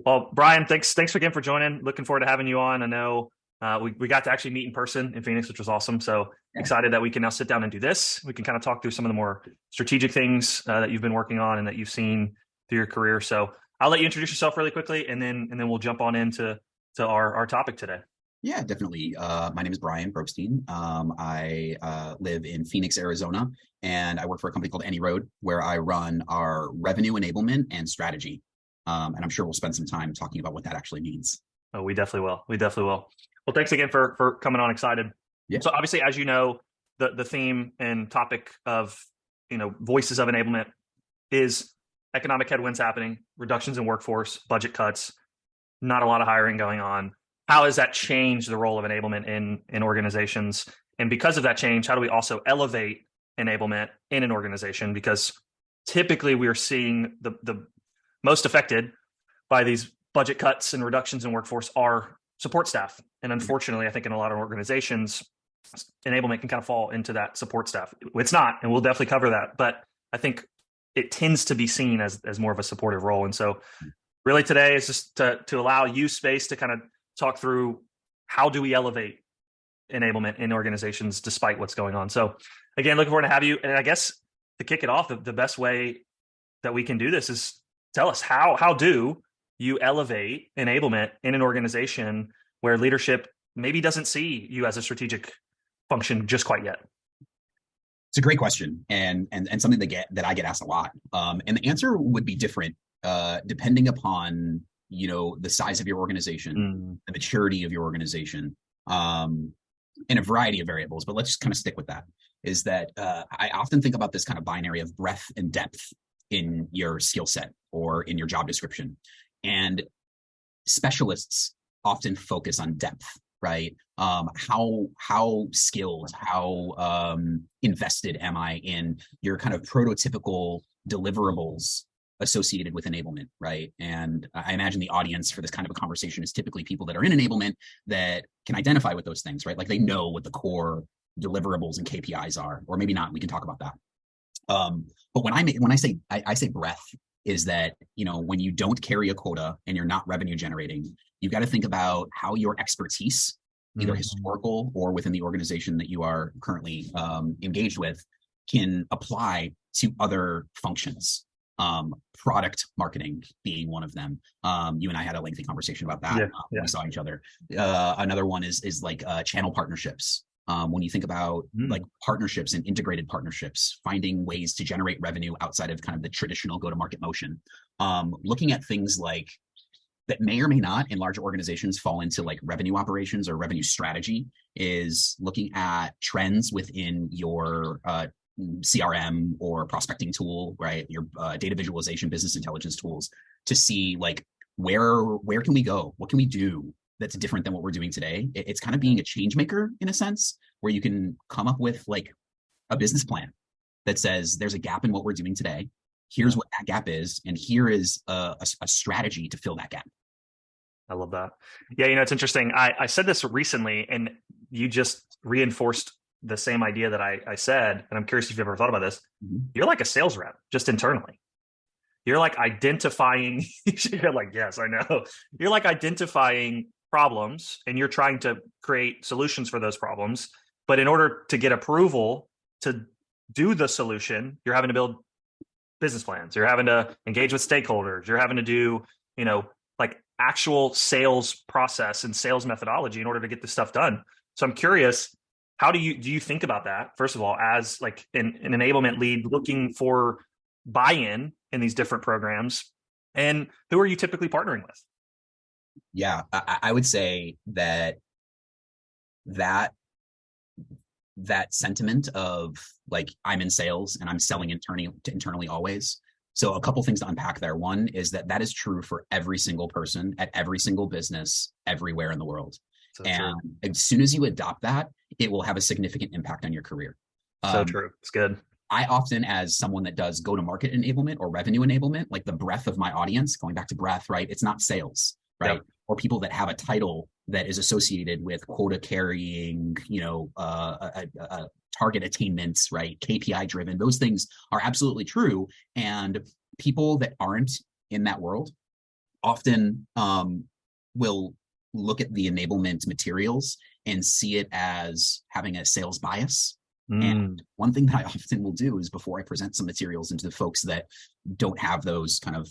Well, Bryan, thanks again for joining. Looking forward to having you on. I know we got to actually meet in person in Phoenix, which was awesome. So Yeah. excited that we can now sit down and do this. We can kind of talk through some of the more strategic things that you've been working on and that you've seen through your career. So I'll let you introduce yourself really quickly, and then we'll jump on into our topic today. Yeah, definitely. My name is Bryan Grobstein. I live in Phoenix, Arizona, and I work for a company called AnyRoad, where I run our revenue enablement and strategy. And I'm sure we'll spend some time talking about what that actually means. Oh, we definitely will. We definitely will. Well, thanks again for coming on. Excited. Yeah. So obviously, as you know, the theme and topic of Voices of Enablement is economic headwinds happening, reductions in workforce, budget cuts, not a lot of hiring going on. How has that changed the role of enablement in organizations? And because of that change, how do we also elevate enablement in an organization? Because typically we are seeing the most affected by these budget cuts and reductions in workforce are support staff. And unfortunately, I think in a lot of organizations, enablement can kind of fall into that support staff. It's not, and we'll definitely cover that. But I think it tends to be seen as more of a supportive role. And so really today is just to allow you space to kind of talk through how do we elevate enablement in organizations despite what's going on. So again, looking forward to have you. And I guess to kick it off, the best way that we can do this is tell us how do you elevate enablement in an organization where leadership maybe doesn't see you as a strategic function just quite yet? It's a great question and something that I get asked a lot. And the answer would be different depending upon the size of your organization, the maturity of your organization, and a variety of variables. But let's just kind of stick with that. Is that I often think about this kind of binary of breadth and depth in your skill set or in your job description. And specialists often focus on depth, right? How skilled, how invested am I in your kind of prototypical deliverables associated with enablement, right? And I imagine the audience for this kind of a conversation is typically people that are in enablement that can identify with those things, right? Like they know what the core deliverables and KPIs are, or maybe not. We can talk about that. But when I say breadth, is that when you don't carry a quota and you're not revenue generating, you've got to think about how your expertise, either historical or within the organization that you are currently engaged with, can apply to other functions. Product marketing being one of them. You and I had a lengthy conversation about that. When we saw each other. Another one is like channel partnerships. When you think about like partnerships and integrated partnerships, finding ways to generate revenue outside of kind of the traditional go-to-market motion, looking at things like that may or may not in larger organizations fall into like revenue operations or revenue strategy, is looking at trends within your CRM or prospecting tool, right? Your data visualization, business intelligence tools, to see like where can we go? What can we do that's different than what we're doing today? It's kind of being a change maker in a sense, where you can come up with like a business plan that says there's a gap in what we're doing today. Here's what that gap is, and here is a strategy to fill that gap. I love that. Yeah, it's interesting. I said this recently, and you just reinforced the same idea that I said, and I'm curious if you've ever thought about this. You're like a sales rep, just internally. You're like identifying, you're like, yes, I know. You're like identifying problems, and you're trying to create solutions for those problems. But in order to get approval to do the solution, you're having to build business plans. You're having to engage with stakeholders. You're having to do, like actual sales process and sales methodology in order to get this stuff done. So I'm curious, how do you think about that, first of all, as like an enablement lead looking for buy-in in these different programs, and who are you typically partnering with? Yeah, I would say that sentiment of like, I'm in sales and I'm selling internally always. So a couple things to unpack there. One is that is true for every single person at every single business everywhere in the world. So and true. As soon as you adopt that, it will have a significant impact on your career. So true. It's good. I often, as someone that does go-to-market enablement or revenue enablement, like the breadth of my audience, going back to breadth, right? It's not sales, right? Yep. Or people that have a title that is associated with quota carrying, target attainments, right? KPI driven. Those things are absolutely true. And people that aren't in that world often will look at the enablement materials and see it as having a sales bias. And one thing that I often will do is, before I present some materials into the folks that don't have those kind of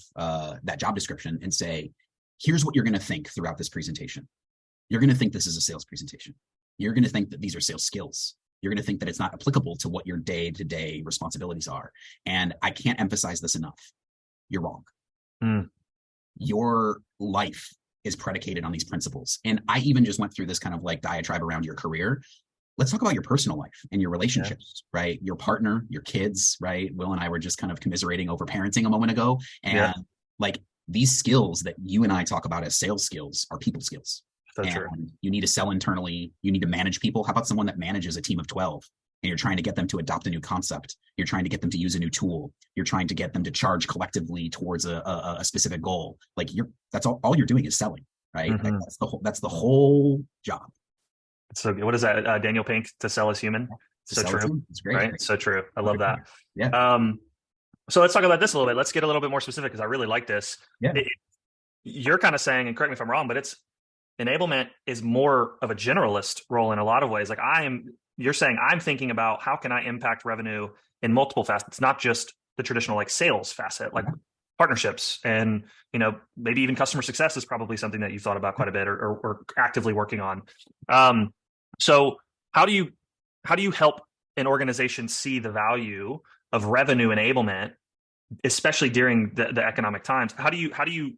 that job description, and say, here's what you're going to think throughout this presentation. You're going to think this is a sales presentation. You're going to think that these are sales skills. You're going to think that it's not applicable to what your day-to-day responsibilities are. And I can't emphasize this enough. You're wrong. Your life is predicated on these principles. And I even just went through this kind of like diatribe around your career. Let's talk about your personal life and your relationships, right? Your partner, your kids, right? Will and I were just kind of commiserating over parenting a moment ago. And like, these skills that you and I talk about as sales skills are people skills. So true. You need to sell internally. You need to manage people. How about someone that manages a team of 12 and you're trying to get them to adopt a new concept? You're trying to get them to use a new tool. You're trying to get them to charge collectively towards a specific goal. Like, that's all you're doing is selling, right? Like, that's the whole job. So what is that? Daniel Pink, to sell is human. So true. It's great. Right? So true. I love that. Yeah. So let's talk about this a little bit. Let's get a little bit more specific, because I really like this. Yeah. You're kind of saying, and correct me if I'm wrong, but enablement is more of a generalist role in a lot of ways. Like, you're saying I'm thinking about how can I impact revenue in multiple facets, not just the traditional like sales facet, like partnerships, and maybe even customer success is probably something that you've thought about quite a bit or actively working on. So how do you help an organization see the value of revenue enablement, especially during the economic times? How do you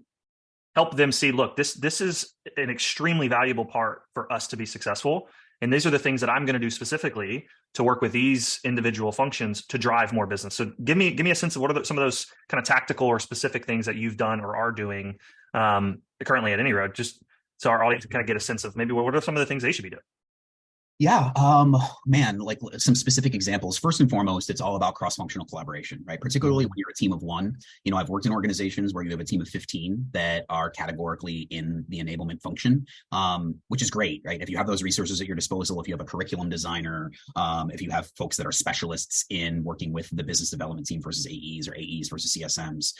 help them see, look, this is an extremely valuable part for us to be successful, and these are the things that I'm going to do specifically to work with these individual functions to drive more business? So give me a sense of what are some of those kind of tactical or specific things that you've done or are doing currently at AnyRoad, just so our audience can kind of get a sense of maybe what are some of the things they should be doing. Yeah, man, like some specific examples. First and foremost, it's all about cross-functional collaboration, right? Particularly when you're a team of one. I've worked in organizations where you have a team of 15 that are categorically in the enablement function, which is great, right? If you have those resources at your disposal, if you have a curriculum designer, if you have folks that are specialists in working with the business development team versus AEs or AEs versus CSMs,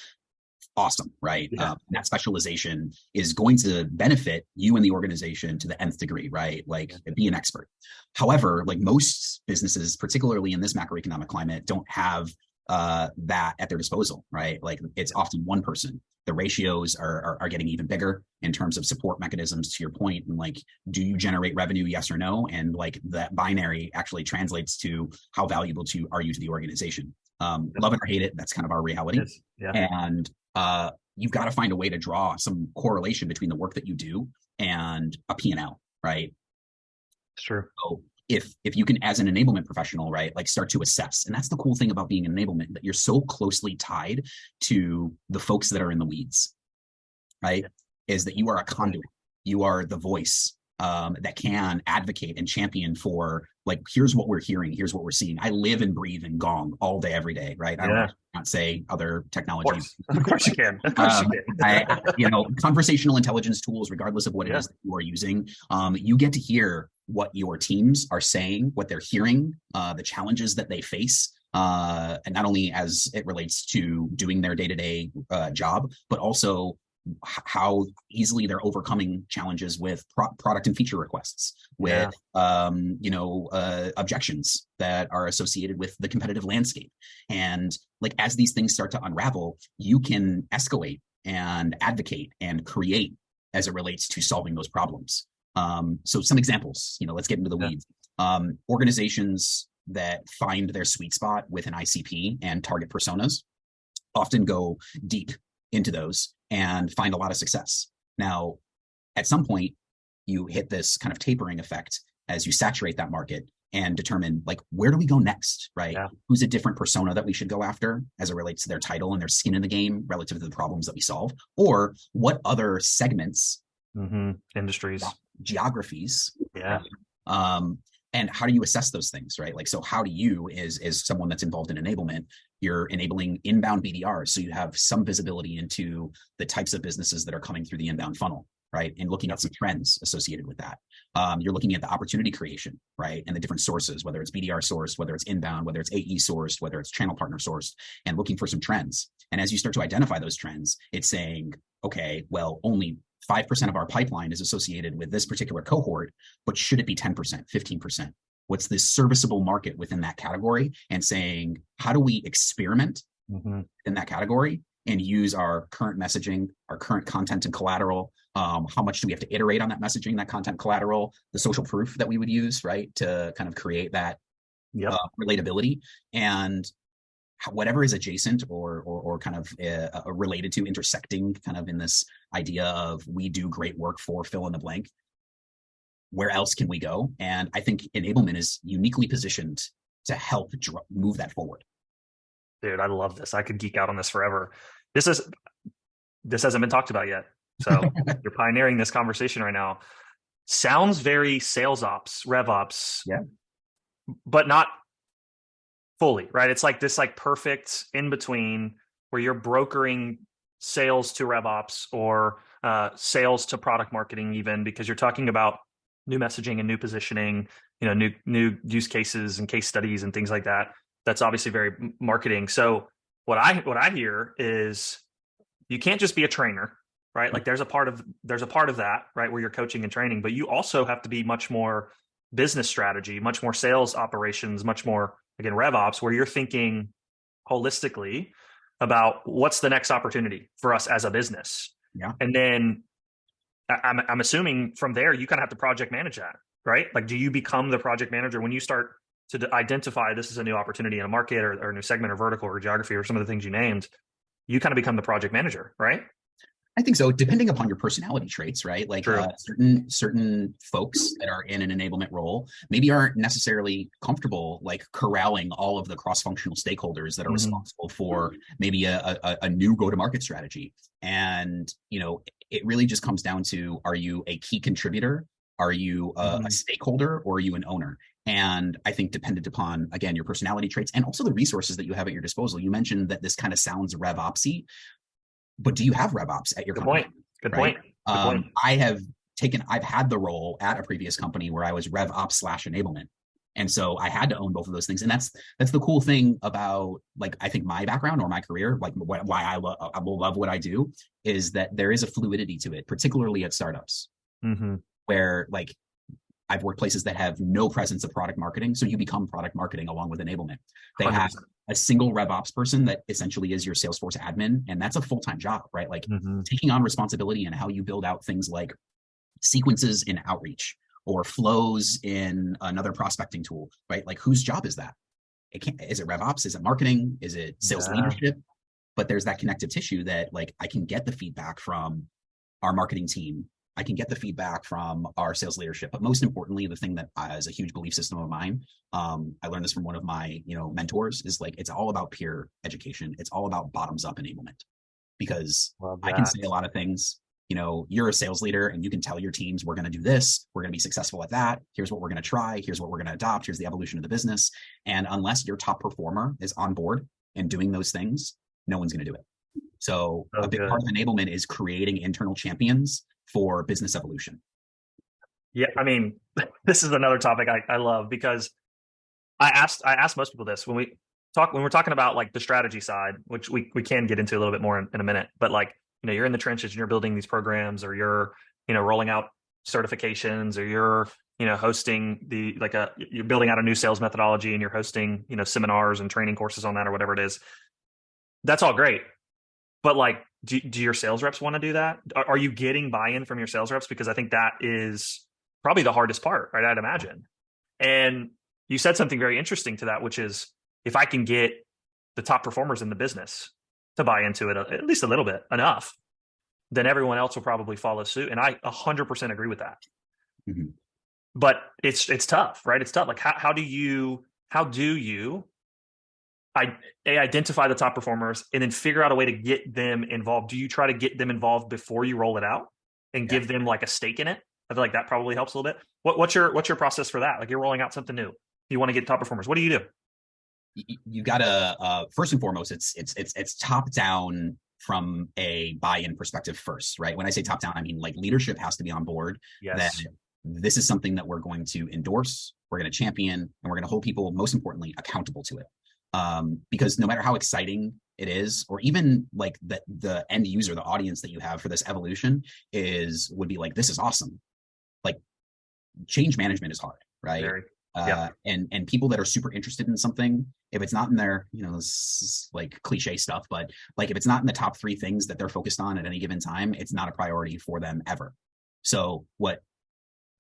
awesome, right? Yeah. That specialization is going to benefit you and the organization to the nth degree, right? Like, be an expert. However, like most businesses, particularly in this macroeconomic climate, don't have that at their disposal, right? Like, it's often one person. The ratios are getting even bigger in terms of support mechanisms, to your point. And like, do you generate revenue? Yes or no? And like, that binary actually translates to how valuable are you to the organization? Love it or hate it, that's kind of our reality. Yeah. And you've got to find a way to draw some correlation between the work that you do and a P&L, right? Sure. So if you can, as an enablement professional, right, like, start to assess, and that's the cool thing about being an enablement, that you're so closely tied to the folks that are in the weeds, right? Is that you are a conduit, you are the voice that can advocate and champion for, like, here's what we're hearing, here's what we're seeing. I live and breathe in Gong all day, every day, right? I don't not say other technologies. Of course you can. Of course you can. Conversational intelligence tools, regardless of what it is that you are using, you get to hear what your teams are saying, what they're hearing, the challenges that they face, and not only as it relates to doing their day-to-day job, but also how easily they're overcoming challenges with product and feature requests, with objections that are associated with the competitive landscape. And like, as these things start to unravel, you can escalate and advocate and create as it relates to solving those problems. So some examples, let's get into the weeds. Organizations that find their sweet spot with an ICP and target personas often go deep into those and find a lot of success. Now, at some point, you hit this kind of tapering effect as you saturate that market and determine, like, where do we go next, right? Yeah. Who's a different persona that we should go after as it relates to their title and their skin in the game relative to the problems that we solve? Or what other segments, industries, geographies, and how do you assess those things, right? Like, so how do you, as someone that's involved in enablement, you're enabling inbound BDRs, so you have some visibility into the types of businesses that are coming through the inbound funnel, right? And looking at some trends associated with that. You're looking at the opportunity creation, right? And the different sources, whether it's BDR sourced, whether it's inbound, whether it's AE sourced, whether it's channel partner sourced, and looking for some trends. And as you start to identify those trends, it's saying, okay, well, only 5% of our pipeline is associated with this particular cohort, but should it be 10%, 15%? What's this serviceable market within that category? And saying, how do we experiment in that category and use our current messaging, our current content and collateral? How much do we have to iterate on that messaging, that content collateral, the social proof that we would use, right, to kind of create that relatability? And whatever is adjacent or kind of related to, intersecting kind of in this idea of we do great work for fill in the blank, where else can we go? And I think enablement is uniquely positioned to help move that forward. Dude, I love this. I could geek out on this forever. This hasn't been talked about yet. So you're pioneering this conversation right now. Sounds very sales ops, rev ops, but not fully, right? It's like this like perfect in between where you're brokering sales to rev ops or sales to product marketing, even, because you're talking about new messaging and new positioning, new use cases and case studies and things like that. That's obviously very marketing. So what I hear is you can't just be a trainer, right? Like there's a part of that, right, where you're coaching and training, but you also have to be much more business strategy, much more sales operations, much more, again, rev ops, where you're thinking holistically about what's the next opportunity for us as a business. Yeah. And then I'm assuming from there, you kind of have to project manage that, right? Like, do you become the project manager when you start to identify this is a new opportunity in a market or a new segment or vertical or geography or some of the things you named? You kind of become the project manager, right? I think so, depending upon your personality traits, right? Like certain folks that are in an enablement role maybe aren't necessarily comfortable like corralling all of the cross-functional stakeholders that are responsible for maybe a new go-to-market strategy. And, it really just comes down to, are you a key contributor? Are you a stakeholder, or are you an owner? And I think dependent upon, again, your personality traits and also the resources that you have at your disposal. You mentioned that this kind of sounds rev opsy, but do you have rev ops at your company? Good point. I've had the role at a previous company where I was rev ops / enablement. And so I had to own both of those things. And that's the cool thing about, like, I think my background or my career, like why I will love what I do, is that there is a fluidity to it, particularly at startups, where like I've worked places that have no presence of product marketing. So you become product marketing along with enablement. They 100%. Have a single rev ops person that essentially is your Salesforce admin. And that's a full-time job, right? Like taking on responsibility and how you build out things like sequences in outreach or flows in another prospecting tool, right? Like whose job is that? Is it rev ops? Is it marketing? Is it sales leadership? But there's that connective tissue that like I can get the feedback from our marketing team. I can get the feedback from our sales leadership. But most importantly, the thing that is a huge belief system of mine, I learned this from one of my mentors, is like it's all about peer education. It's all about bottoms up enablement. Because I can say a lot of things. You're a sales leader and you can tell your teams, we're going to do this. We're going to be successful at that. Here's what we're going to try. Here's what we're going to adopt. Here's the evolution of the business. And unless your top performer is on board and doing those things, no one's going to do it. So a big part of enablement is creating internal champions for business evolution. Yeah. I mean, this is another topic I love, because I asked most people this when we're talking about like the strategy side, which we can get into a little bit more in a minute, but like, you're in the trenches and you're building these programs, or you're, rolling out certifications, or you're, hosting you're building out a new sales methodology and you're hosting, seminars and training courses on that or whatever it is. That's all great. But like, do your sales reps want to do that? Are you getting buy-in from your sales reps? Because I think that is probably the hardest part, right? I'd imagine. And you said something very interesting to that, which is if I can get the top performers in the business to buy into it at least a little bit, enough, then everyone else will probably follow suit. And I 100% agree with that. But it's tough, right? It's tough. Like how do you identify the top performers and then figure out a way to get them involved? Do you try to get them involved before you roll it out and give them like a stake in it? I feel like that probably helps a little bit. What's your process for that? Like you're rolling out something new. You want to get top performers. What do you do? You gotta first and foremost, it's top down from a buy-in perspective first, right? When I say top down, I mean like leadership has to be on board. That this is something that we're going to endorse, we're going to champion, and we're going to hold people, most importantly, accountable to it. Because no matter how exciting it is, or even like the end user, the audience that you have for this evolution would be like, this is awesome. Like change management is hard, right? Very. Yeah. And people that are super interested in something, if it's not in their, this is like cliche stuff, but like if it's not in the top 3 things that they're focused on at any given time, it's not a priority for them ever. So what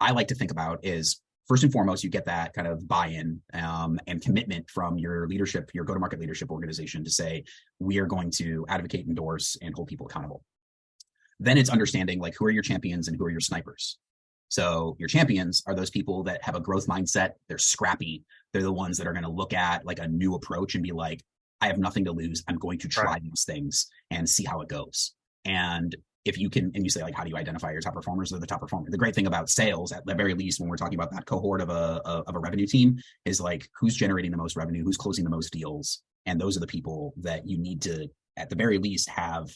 I like to think about is, first and foremost, you get that kind of buy-in and commitment from your leadership, your go-to-market leadership organization to say, we are going to advocate, endorse, and hold people accountable. Then it's understanding like who are your champions and who are your snipers. So your champions are those people that have a growth mindset. They're scrappy. They're the ones that are going to look at like a new approach and be like, I have nothing to lose. I'm going to try these things and see how it goes. And if you can, and you say like, how do you identify your top performers? They're the top performer. The great thing about sales, at the very least, when we're talking about that cohort of a revenue team, is like who's generating the most revenue, who's closing the most deals. And those are the people that you need to, at the very least, have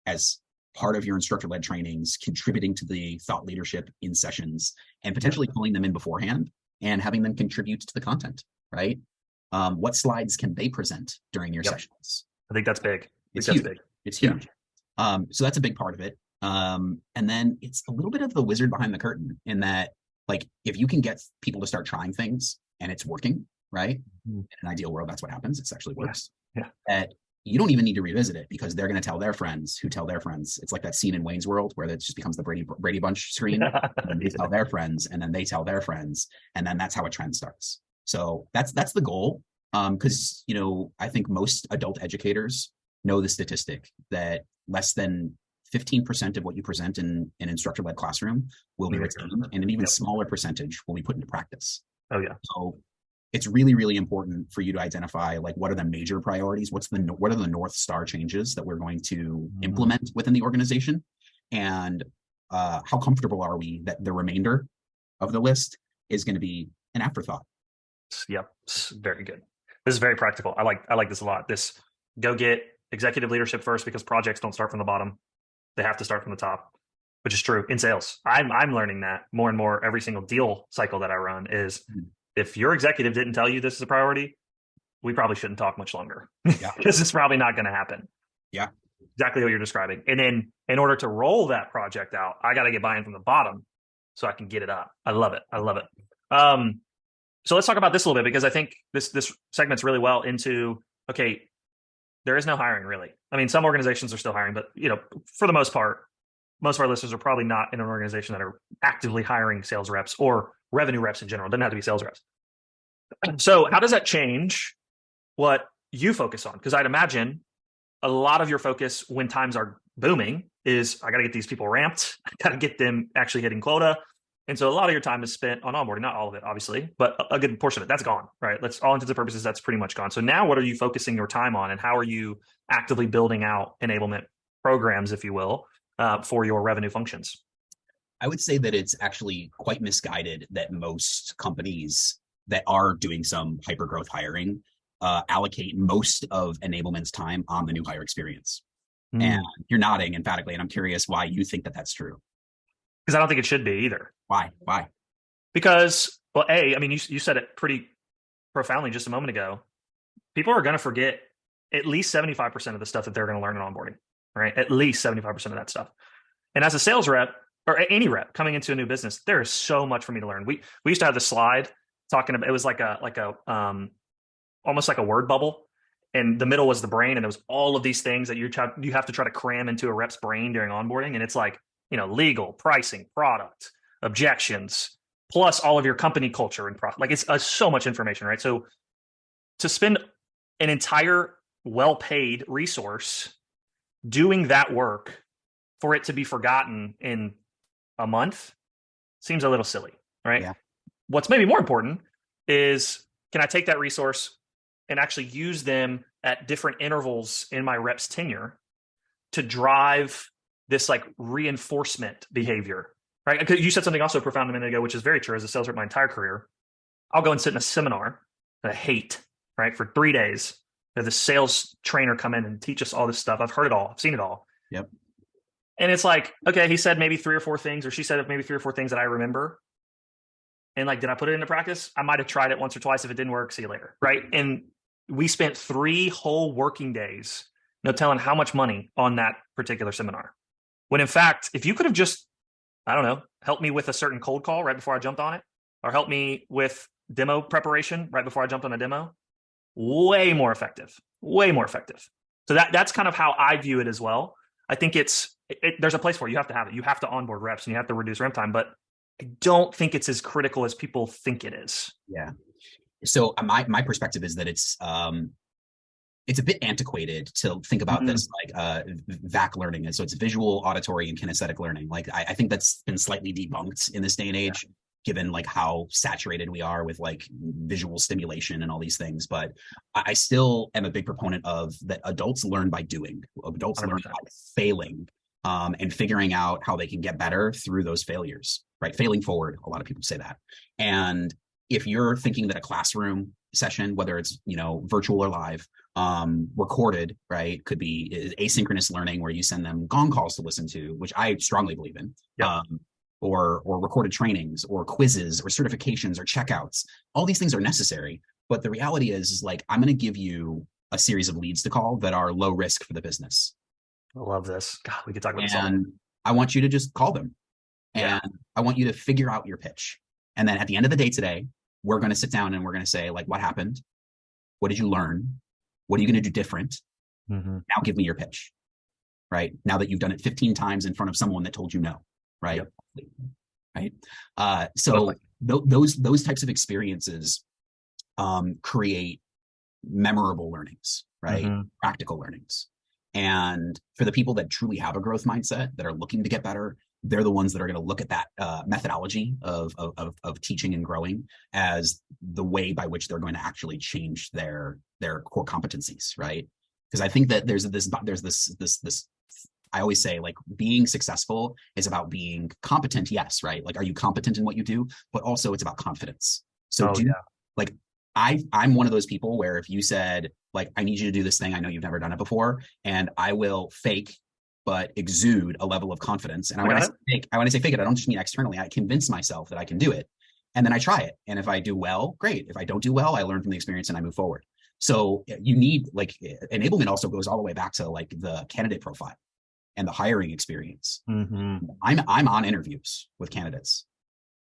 as part of your instructor-led trainings, contributing to the thought leadership in sessions, and potentially pulling them in beforehand and having them contribute to the content, right? What slides can they present during your sessions? I think that's big. It's huge. It's huge. So that's a big part of it. And then it's a little bit of the wizard behind the curtain in that, like, if you can get people to start trying things and it's working, right? In an ideal world, that's what happens. It actually works. That you don't even need to revisit it because they're going to tell their friends who tell their friends. It's like that scene in Wayne's World where it just becomes the Brady Bunch screen. And they tell their friends, and then they tell their friends, and then that's how a trend starts. So that's the goal. Because I think most adult educators know the statistic that less than 15% of what you present in an instructor-led classroom will be retained, and an even smaller percentage will be put into practice. Oh yeah. So it's really, really important for you to identify like what are the major priorities, what are the North Star changes that we're going to implement within the organization, and how comfortable are we that the remainder of the list is going to be an afterthought. Yep, very good. This is very practical. I like this a lot. This go get executive leadership first, because projects don't start from the bottom; they have to start from the top, which is true in sales. I'm learning that more and more every single deal cycle that I run is. If your executive didn't tell you this is a priority, we probably shouldn't talk much longer because it's probably not going to happen. Yeah. Exactly what you're describing. And then in order to roll that project out, I got to get buy-in from the bottom so I can get it up. I love it. So let's talk about this a little bit, because I think this segments really well into, okay, there is no hiring really. I mean, some organizations are still hiring, but for the most part, most of our listeners are probably not in an organization that are actively hiring sales reps or revenue reps in general. It doesn't have to be sales reps. So how does that change what you focus on? Because I'd imagine a lot of your focus when times are booming is, I got to get these people ramped. I got to get them actually hitting quota. And so a lot of your time is spent on onboarding, not all of it, obviously, but a good portion of it, that's gone, right? Let's all intents and purposes, that's pretty much gone. So now what are you focusing your time on, and how are you actively building out enablement programs, if you will, for your revenue functions? I would say that it's actually quite misguided that most companies that are doing some hyper-growth hiring allocate most of enablement's time on the new hire experience. And you're nodding emphatically, and I'm curious why you think that that's true. Because I don't think it should be either. Why? Because, well, I mean, you said it pretty profoundly just a moment ago. People are going to forget at least 75% of the stuff that they're going to learn in onboarding, right? At least 75% of that stuff. And as a sales rep, or any rep coming into a new business, there is so much for me to learn. We used to have the slide talking about, it was like a almost like a word bubble, and the middle was the brain, and there was all of these things that you have to try to cram into a rep's brain during onboarding. And it's like, legal, pricing, product, objections, plus all of your company culture and product. Like, it's so much information, right? So to spend an entire well-paid resource doing that work for it to be forgotten in a month seems a little silly, right? Yeah. What's maybe more important is, can I take that resource and actually use them at different intervals in my rep's tenure to drive this like reinforcement behavior, right? Because you said something also profound a minute ago, which is very true. As a sales rep my entire career, I'll go and sit in a seminar that I hate, right? For 3 days, have the sales trainer come in and teach us all this stuff. I've heard it all. I've seen it all. Yep. And it's like, okay, he said maybe 3 or 4 things, or she said maybe 3 or 4 things that I remember. And like, did I put it into practice? I might have tried it once or twice. If it didn't work, see you later, right? And we spent 3 whole working days, telling how much money on that particular seminar. When in fact, if you could have just, I don't know, helped me with a certain cold call right before I jumped on it, or helped me with demo preparation right before I jumped on a demo, way more effective, way more effective. So that's kind of how I view it as well. I think there's a place for it. You have to have it. You have to onboard reps and you have to reduce ramp time, but I don't think it's as critical as people think it is. Yeah. So my perspective is that it's a bit antiquated to think about this like VAC learning. And so it's visual, auditory, and kinesthetic learning. Like I think that's been slightly debunked in this day and age, given like how saturated we are with like visual stimulation and all these things. But I still am a big proponent of that adults learn by doing. Adults 100%. Learn by failing and figuring out how they can get better through those failures, right? Failing forward. A lot of people say that. And if you're thinking that a classroom session, whether it's, virtual or live, recorded, right, could be asynchronous learning where you send them gong calls to listen to, which I strongly believe in, or recorded trainings or quizzes or certifications or checkouts. All these things are necessary. But the reality is like, I'm going to give you a series of leads to call that are low risk for the business. I love this. God, we could talk about this all. And I want you to just call them. And I want you to figure out your pitch. And then at the end of the day today, we're going to sit down and we're going to say, like, what happened? What did you learn? What are you going to do different? Now give me your pitch, right? Now that you've done it 15 times in front of someone that told you no, right? Right. So those types of experiences create memorable learnings, right? Practical learnings. And for the people that truly have a growth mindset, that are looking to get better, they're the ones that are going to look at that methodology of teaching and growing as the way by which they're going to actually change their core competencies, right? Because I think that there's this. I always say, like, being successful is about being competent. Yes, right. Like, are you competent in what you do? But also, it's about confidence. So, like, I'm one of those people where if you said, like, I need you to do this thing, I know you've never done it before, and I will fake but exude a level of confidence. And when I say fake it, I don't just mean externally. I convince myself that I can do it. And then I try it. And if I do well, great. If I don't do well, I learn from the experience and I move forward. So you need, like, enablement also goes all the way back to like the candidate profile and the hiring experience. I'm on interviews with candidates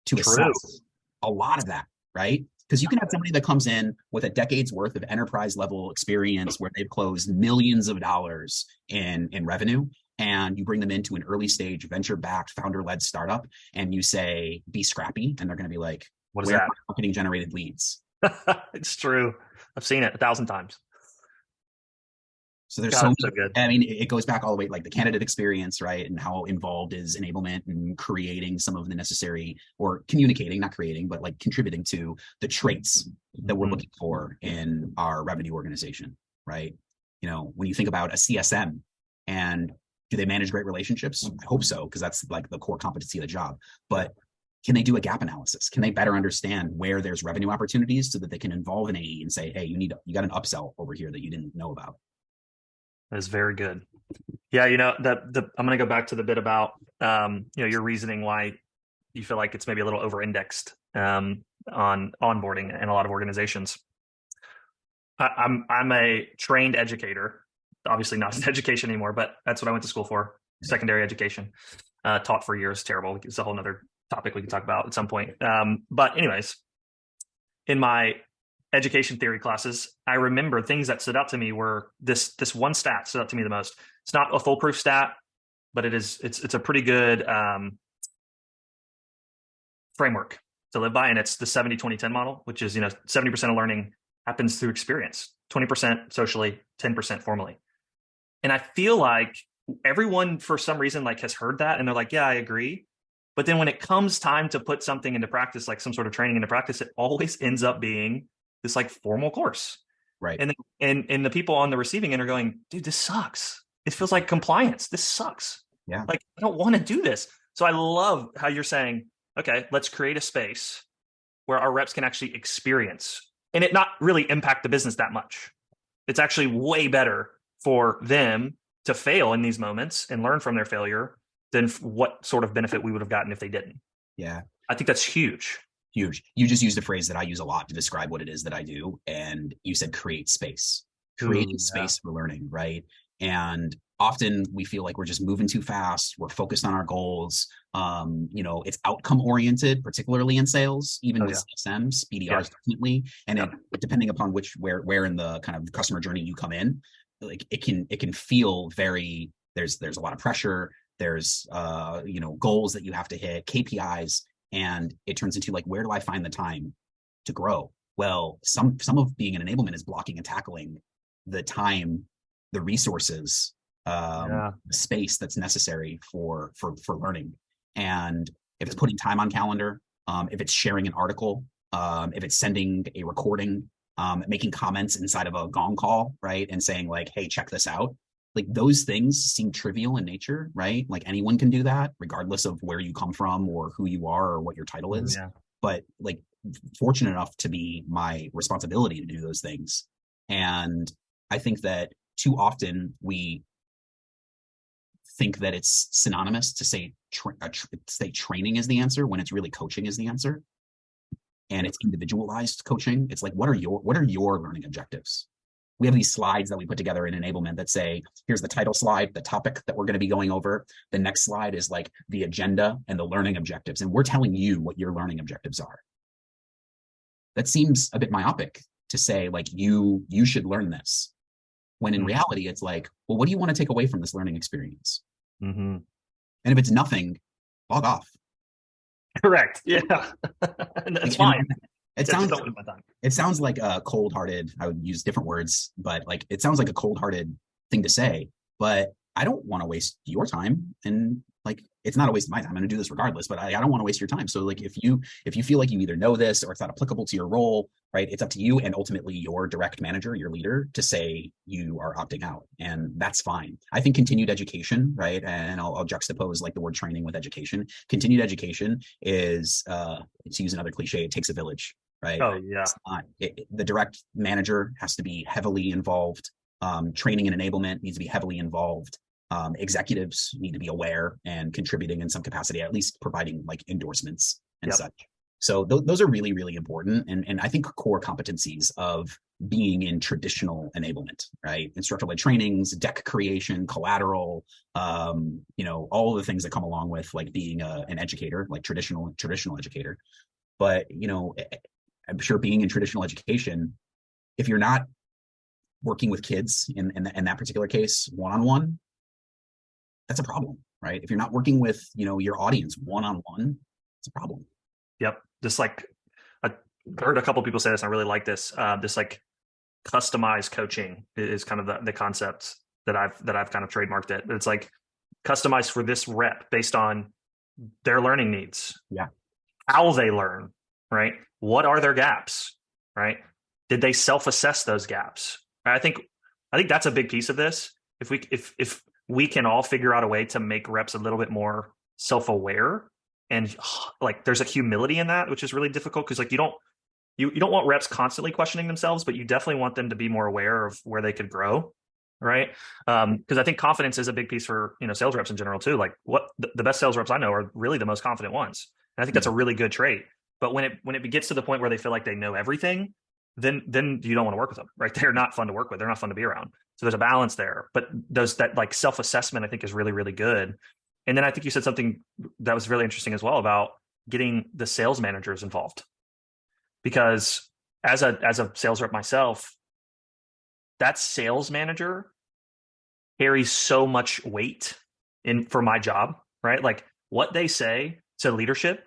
to assess a lot of that, right? Because you can have somebody that comes in with a decade's worth of enterprise level experience where they've closed millions of dollars in revenue, and you bring them into an early stage venture backed founder led startup and you say, be scrappy. And they're going to be like, what is that? Marketing generated leads. It's true. I've seen it 1,000 times. So there's so good. I mean, it goes back all the way, like the candidate experience, right? And how involved is enablement and creating some of the necessary, or communicating, not creating, but like contributing to the traits that we're looking for in our revenue organization, right? When you think about a CSM, and do they manage great relationships? I hope so, because that's like the core competency of the job. But can they do a gap analysis? Can they better understand where there's revenue opportunities so that they can involve an AE and say, hey, you got an upsell over here that you didn't know about? That is very good. Yeah, I'm going to go back to the bit about your reasoning why you feel like it's maybe a little over-indexed on onboarding in a lot of organizations. I'm a trained educator, obviously not in education anymore, but that's what I went to school for. Secondary education, taught for years. Terrible. It's a whole nother topic we can talk about at some point. But anyways, in my education theory classes, I remember things that stood out to me were this one stat stood out to me the most. It's not a foolproof stat, but it's a pretty good framework to live by. And it's the 70-20-10 model, which is, 70% of learning happens through experience, 20% socially, 10% formally. And I feel like everyone, for some reason, like has heard that and they're like, yeah, I agree. But then when it comes time to put something into practice, like some sort of training into practice, it always ends up being this like formal course. Right. And the people on the receiving end are going, dude, this sucks. It feels like compliance. This sucks. Yeah. Like, I don't want to do this. So I love how you're saying, okay, let's create a space where our reps can actually experience and it not really impact the business that much. It's actually way better for them to fail in these moments and learn from their failure than what sort of benefit we would have gotten if they didn't. Yeah. I think that's huge. Huge. You just used a phrase that I use a lot to describe what it is that I do. And you said create space, creating Ooh, yeah. space for learning, right? And often we feel like we're just moving too fast. We're focused on our goals. It's outcome oriented, particularly in sales, even Oh with yeah. CSMs, Yeah. BDRs definitely. And Yeah. depending upon where in the kind of customer journey you come in, like it can feel very, there's a lot of pressure. There's goals that you have to hit, KPIs, and it turns into like, where do I find the time to grow? Well, some of being an enablement is blocking and tackling the time, the resources, Yeah. the space that's necessary for learning. And if it's putting time on calendar, if it's sharing an article, if it's sending a recording, making comments inside of a gong call, right, and saying like, hey, check this out. Like those things seem trivial in nature, right? Like anyone can do that, regardless of where you come from or who you are or what your title is. Yeah. But like, fortunate enough to be my responsibility to do those things. And I think that too often we think that it's synonymous to say training is the answer when it's really coaching is the answer, and it's individualized coaching. It's like, what are your learning objectives? We have these slides that we put together in enablement that say, here's the title slide, the topic that we're going to be going over. The next slide is like the agenda and the learning objectives. And we're telling you what your learning objectives are. That seems a bit myopic to say like, you should learn this. When in reality, it's like, well, what do you want to take away from this learning experience? Mm-hmm. And if it's nothing, log off. Correct. Yeah. That's fine. It sounds like a cold-hearted, I would use different words, but like it sounds like a cold-hearted thing to say, but I don't want to waste your time. And like it's not a waste of my time. I'm going to do this regardless, but I don't want to waste your time. So like if you feel like you either know this or it's not applicable to your role, right? It's up to you and ultimately your direct manager, your leader, to say you are opting out, and that's fine. I think continued education, right? And I'll juxtapose like the word training with education. Continued education is, to use another cliche, it takes a village, right? Oh yeah. The direct manager has to be heavily involved. Training and enablement needs to be heavily involved. Executives need to be aware and contributing in some capacity, at least providing like endorsements and such. So those are really, really important. And I think core competencies of being in traditional enablement, right? Instructor-led trainings, deck creation, collateral, all of the things that come along with like being an educator, like traditional educator. But, I'm sure being in traditional education, if you're not working with kids in that particular case, one-on-one, that's a problem, right? If you're not working with, your audience one-on-one, it's a problem. Yep. Just like I heard a couple of people say this, and I really like this. This like customized coaching is kind of the concept that I've kind of trademarked it. It's like customized for this rep based on their learning needs. Yeah. How they learn, right? What are their gaps, right? Did they self-assess those gaps? I think that's a big piece of this. If we can all figure out a way to make reps a little bit more self-aware, and like there's a humility in that, which is really difficult because like you don't want reps constantly questioning themselves, but you definitely want them to be more aware of where they could grow, right? Because I think confidence is a big piece for sales reps in general too. Like what the best sales reps I know are really the most confident ones, and I think that's a really good trait. But when it gets to the point where they feel like they know everything, then you don't want to work with them, right? They're not fun to work with. They're not fun to be around. So there's a balance there. But that like self-assessment, I think, is really, really good. And then I think you said something that was really interesting as well about getting the sales managers involved. Because as a sales rep myself, that sales manager carries so much weight for my job, right? Like what they say to leadership,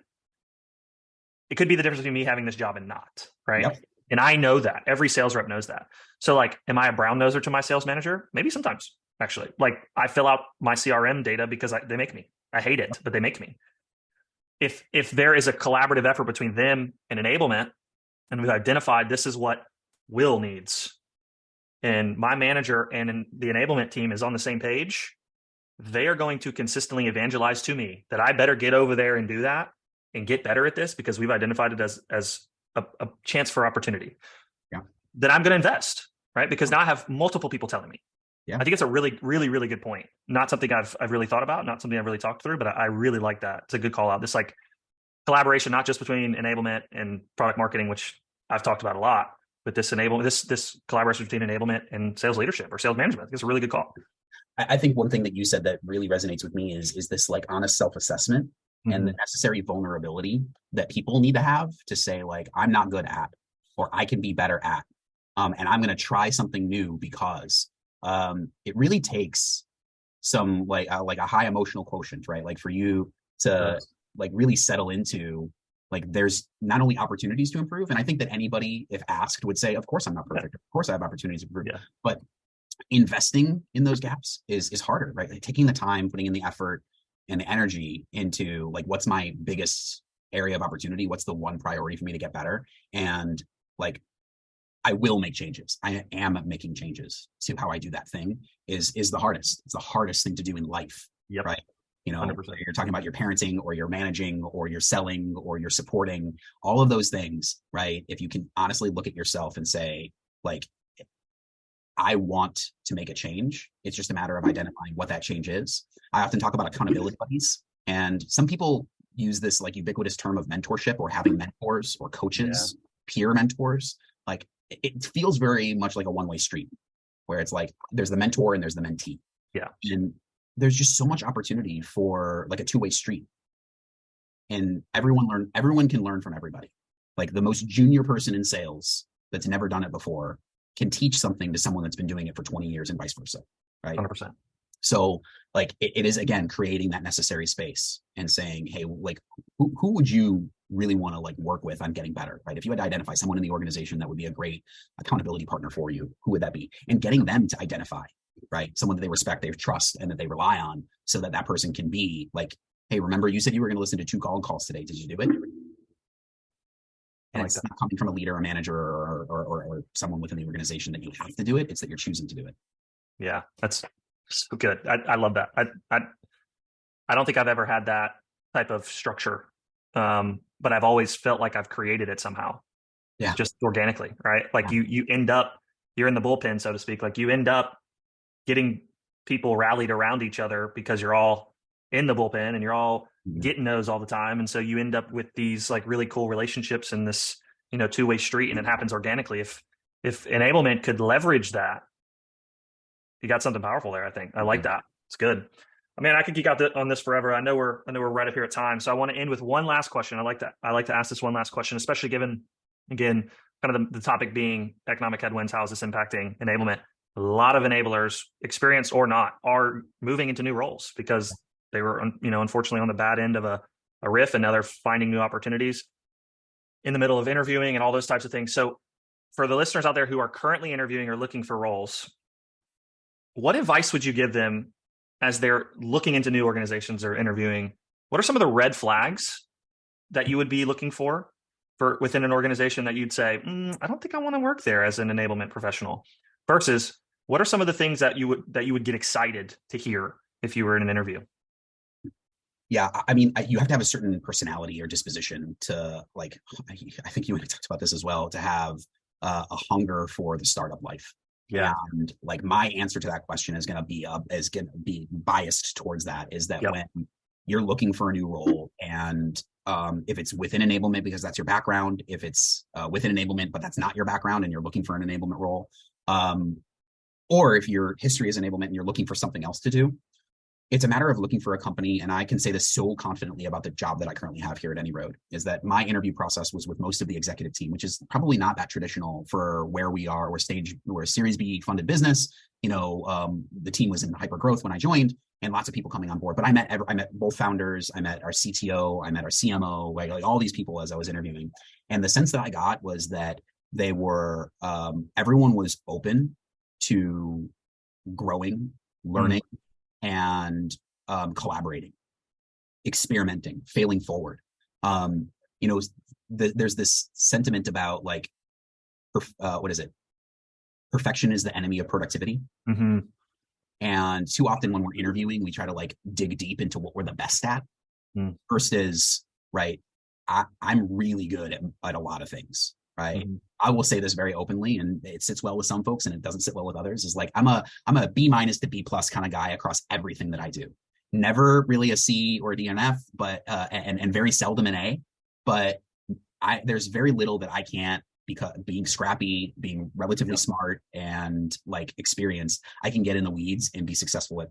it could be the difference between me having this job and not, right? Yep. And I know that. Every sales rep knows that. So like, am I a brown noser to my sales manager? Maybe sometimes, actually. Like I fill out my CRM data because they make me. I hate it, but they make me. If there is a collaborative effort between them and enablement, and we've identified this is what Will needs, and my manager and the enablement team is on the same page, they are going to consistently evangelize to me that I better get over there and do that and get better at this because we've identified it as a chance for opportunity. Yeah. Then I'm going to invest, right? Because now I have multiple people telling me. Yeah. I think it's a really, really, really good point. Not something I've really thought about, not something I've really talked through, but I really like that. It's a good call out. This like collaboration, not just between enablement and product marketing, which I've talked about a lot, but this collaboration between enablement and sales leadership or sales management. I think it's a really good call. I think one thing that you said that really resonates with me is this like honest self-assessment and the necessary vulnerability that people need to have to say, like, I'm not good at, or I can be better at, and I'm going to try something new because it really takes some like a high emotional quotient, right? Like for you to like really settle into, like, there's not only opportunities to improve, and I think that anybody, if asked, would say, of course I'm not perfect, of course I have opportunities to improve, but investing in those gaps is harder, right? Like taking the time, putting in the effort and the energy into, like, what's my biggest area of opportunity, what's the one priority for me to get better, and like I will make changes. I am making changes to how I do that thing is the hardest. It's the hardest thing to do in life, right? You know, 100%. You're talking about your parenting or you're managing or you're selling or you're supporting, all of those things, right? If you can honestly look at yourself and say, like, I want to make a change. It's just a matter of identifying what that change is. I often talk about accountability buddies, and some people use this like ubiquitous term of mentorship or having mentors or coaches, peer mentors. Like it feels very much like a one-way street where it's like there's the mentor and there's the mentee. And there's just so much opportunity for like a two-way street. And everyone can learn from everybody. Like the most junior person in sales that's never done it before can teach something to someone that's been doing it for 20 years and vice versa, right? 100%. So like it is, again, creating that necessary space and saying, hey, like who would you really want to like work with on getting better, right? If you had to identify someone in the organization that would be a great accountability partner for you, who would that be? And getting them to identify, right? Someone that they respect, they trust, and that they rely on, so that that person can be like, hey, remember you said you were going to listen to 2 calls today. Did you do it? And it's not coming from a leader, a manager, or someone within the organization that you have to do it. It's that you're choosing to do it. Yeah, that's so good. I love that. I don't think I've ever had that type of structure, but I've always felt like I've created it somehow. Yeah, just organically, right? Like you end up, you're in the bullpen, so to speak. Like you end up getting people rallied around each other because you're all in the bullpen and you're all getting those all the time. And so you end up with these like really cool relationships in this, two-way street, and it happens organically. If enablement could leverage that, you got something powerful there, I think. I like that. It's good. I mean, I could geek out on this forever. I know we're right up here at time. So I want to end with one last question. I like to ask this one last question, especially given, again, kind of the topic being economic headwinds. How is this impacting enablement? A lot of enablers, experienced or not, are moving into new roles because they were, unfortunately on the bad end of a riff, and now they're finding new opportunities in the middle of interviewing and all those types of things. So for the listeners out there who are currently interviewing or looking for roles, what advice would you give them as they're looking into new organizations or interviewing? What are some of the red flags that you would be looking for within an organization that you'd say, I don't think I want to work there as an enablement professional, versus what are some of the things that you would get excited to hear if you were in an interview? Yeah, I mean, you have to have a certain personality or disposition to, like, I think you and I talked about this as well, to have a hunger for the startup life. Yeah. And like my answer to that question is going to be biased towards that, is that when you're looking for a new role, and if it's within enablement because that's your background, if it's within enablement but that's not your background and you're looking for an enablement role, or if your history is enablement and you're looking for something else to do, it's a matter of looking for a company. And I can say this so confidently about the job that I currently have here at AnyRoad, is that my interview process was with most of the executive team, which is probably not that traditional for where we are. We're a Series B funded business. The team was in hyper growth when I joined, and lots of people coming on board. But I met both founders. I met our CTO. I met our CMO. Like all these people as I was interviewing. And the sense that I got was that they were everyone was open to growing, learning, and collaborating, experimenting, failing forward. There's this sentiment about like, what is it? Perfection is the enemy of productivity. And too often when we're interviewing, we try to like dig deep into what we're the best at. First is, right, I'm really good at a lot of things, right? I will say this very openly, and it sits well with some folks and it doesn't sit well with others, is like I'm a B- to B+ kind of guy across everything that I do. Never really a C or a D and F, but and very seldom an A, but there's very little that I can't, because being scrappy, being relatively smart and like experienced, I can get in the weeds and be successful at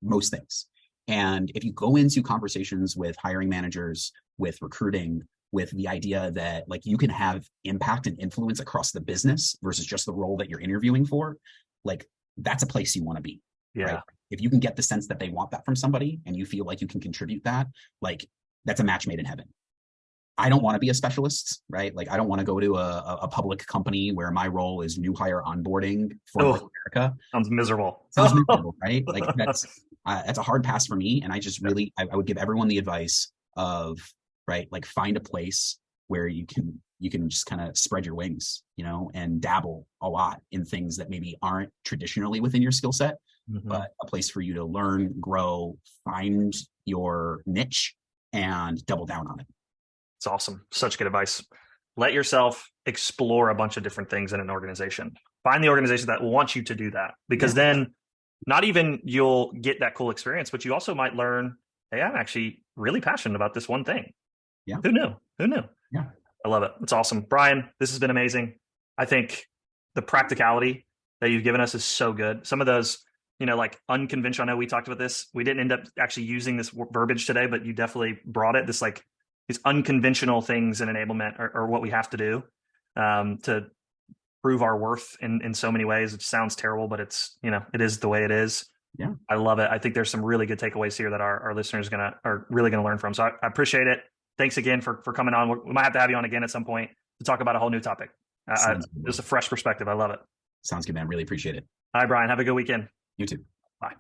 most things. And if you go into conversations with hiring managers, with recruiting, with the idea that like you can have impact and influence across the business versus just the role that you're interviewing for, like that's a place you want to be. Yeah. Right? If you can get the sense that they want that from somebody and you feel like you can contribute that, like that's a match made in heaven. I don't want to be a specialist, right? Like I don't want to go to a public company where my role is new hire onboarding for North America. Sounds miserable. Sounds miserable, right? Like that's a hard pass for me. And I just really, I would give everyone the advice of, right, like find a place where you can just kind of spread your wings, you know, and dabble a lot in things that maybe aren't traditionally within your skill set, but a place for you to learn, grow, find your niche and double down on it. It's awesome. Such good advice. Let yourself explore a bunch of different things in an organization. Find the organization that wants you to do that, because then not even you'll get that cool experience, but you also might learn, hey, I'm actually really passionate about this one thing. Yeah. Who knew? Yeah. I love it. It's awesome. Bryan, this has been amazing. I think the practicality that you've given us is so good. Some of those, you know, like unconventional, I know we talked about this. We didn't end up actually using this verbiage today, but you definitely brought it. This like these unconventional things in enablement are what we have to do to prove our worth in so many ways. It sounds terrible, but it's, you know, it is the way it is. Yeah. I love it. I think there's some really good takeaways here that our listeners are really going to learn from. So I appreciate it. Thanks again for coming on. We might have to have you on again at some point to talk about a whole new topic. Just a fresh perspective. I love it. Sounds good, man. Really appreciate it. All right, Bryan, have a good weekend. You too. Bye.